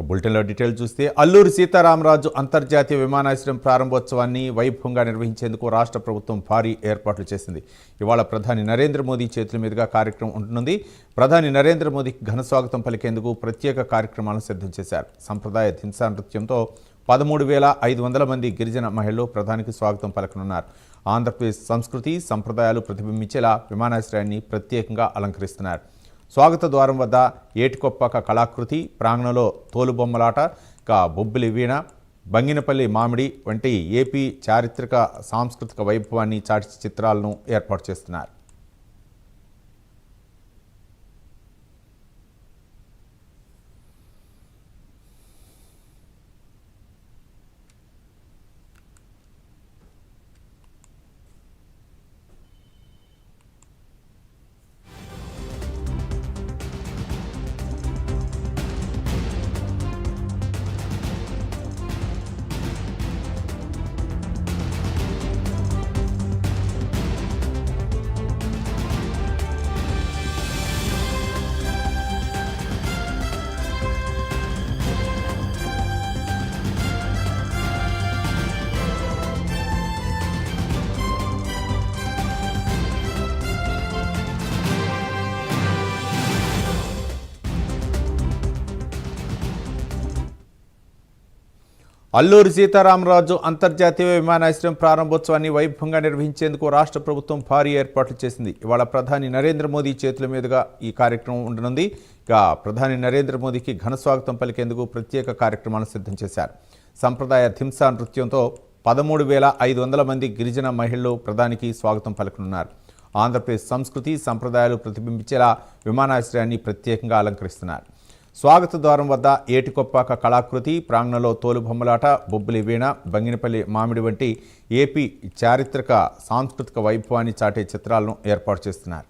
బులెటిన్లో డీటెయిల్ చూస్తే అల్లూరి సీతారామరాజు అంతర్జాతీయ విమానాశ్రయం ప్రారంభోత్సవాన్ని వైభవంగా నిర్వహించేందుకు రాష్ట్ర ప్రభుత్వం భారీ ఏర్పాట్లు చేసింది. ఇవాళ ప్రధాని నరేంద్ర మోదీ చేతుల మీదుగా కార్యక్రమం ఉంటుంది. ప్రధాని నరేంద్ర మోదీకి ఘన స్వాగతం పలికేందుకు ప్రత్యేక కార్యక్రమాలను సిద్ధం చేశారు. సంప్రదాయ ధింసా నృత్యంతో 13,500 మంది గిరిజన మహిళలు ప్రధానికి స్వాగతం పలకనున్నారు. ఆంధ్రప్రదేశ్ సంస్కృతి సంప్రదాయాలు ప్రతిబింబించేలా విమానాశ్రయాన్ని ప్రత్యేకంగా అలంకరిస్తున్నారు. స్వాగత ద్వారం వద్ద ఏటికొప్పాక కళాకృతి, ప్రాంగణంలో తోలుబొమ్మలాట, బొబ్బిలి వీణ, బంగినపల్లి మామిడి వంటి ఏపీ చారిత్రక సాంస్కృతిక వైభవాన్ని చాటి చిత్రాలను ఏర్పాటు చేస్తున్నారు. అల్లూరి సీతారామరాజు అంతర్జాతీయ విమానాశ్రయం ప్రారంభోత్సవాన్ని వైభవంగా నిర్వహించేందుకు రాష్ట్ర ప్రభుత్వం భారీ ఏర్పాట్లు చేసింది. ఇవాళ ప్రధాని నరేంద్ర మోదీ చేతుల మీదుగా ఈ కార్యక్రమం ఉండనుంది. ప్రధాని నరేంద్ర మోదీకి ఘన స్వాగతం పలికేందుకు ప్రత్యేక కార్యక్రమాలను సిద్ధం చేశారు. సంప్రదాయ ధింసా నృత్యంతో 13,500 మంది గిరిజన మహిళలు ప్రధానికి స్వాగతం పలకనున్నారు. ఆంధ్రప్రదేశ్ సంస్కృతి సంప్రదాయాలు ప్రతిబింబించేలా విమానాశ్రయాన్ని ప్రత్యేకంగా అలంకరిస్తున్నారు. స్వాగత ద్వారం వద్ద ఏటికొప్పాక కళాకృతి, ప్రాంగణంలో తోలుబొమ్మలాట, బొబ్బిలి వీణ, బంగినపల్లి మామిడి వంటి ఏపీ చారిత్రక సాంస్కృతిక వైభవాన్ని చాటే చిత్రాలను ఏర్పాటు చేస్తున్నారు.